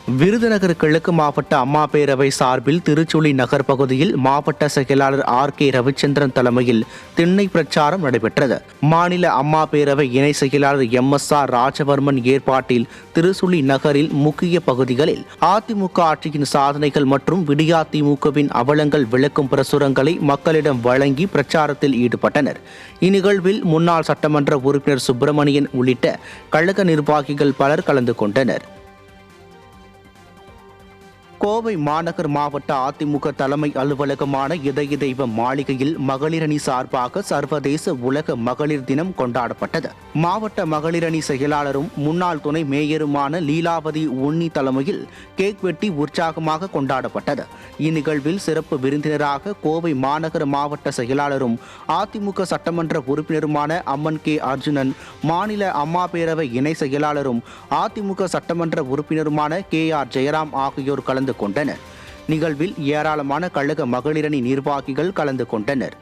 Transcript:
விருதுநகர் கிழக்கு மாவட்ட அம்மா பேரவை சார்பில் திருச்சுழி நகர் பகுதியில் மாவட்ட செயலாளர் R.K. ரவிச்சந்திரன் தலைமையில் திண்ணை பிரச்சாரம் நடைபெற்றது. மாநில அம்மா பேரவை இணை செயலாளர் M.S.R. ராஜவர்மன் ஏற்பாட்டில் திருச்சுழி நகரில் முக்கிய பகுதிகளில் அதிமுக ஆட்சியின் சாதனைகள் மற்றும் விடியா திமுகவின் அவலங்கள் விளக்கும் பிரசுரங்களை மக்களிடம் வழங்கி பிரச்சாரத்தில் ஈடுபட்டனர். இந்நிகழ்வில் முன்னாள் சட்டமன்ற உறுப்பினர் சுப்பிரமணியன் உள்ளிட்ட கழக நிர்வாகிகள் பலர் கலந்து கொண்டனர். கோவை மாநகர் மாவட்ட அதிமுக தலைமை அலுவலகமான இதய தெய்வ மாளிகையில் மகளிரணி சார்பாக சர்வதேச உலக மகளிர் தினம் கொண்டாடப்பட்டது. மாவட்ட மகளிரணி செயலாளரும் முன்னாள் துணை மேயருமான லீலாவதி உன்னி தலைமையில் கேக் வெட்டி உற்சாகமாக கொண்டாடப்பட்டது. இந்நிகழ்வில் சிறப்பு விருந்தினராக கோவை மாநகர மாவட்ட செயலாளரும் அதிமுக சட்டமன்ற உறுப்பினருமான அம்மன் K. அர்ஜுனன், மாநில அம்மா பேரவை இணை செயலாளரும் அதிமுக சட்டமன்ற உறுப்பினருமான K.R. ஜெயராம் ஆகியோர் கலந்து கொண்டனர். நிகழ்வில் ஏராளமான கழக மகளிரணி நிர்வாகிகள் கலந்து கொண்டனர்.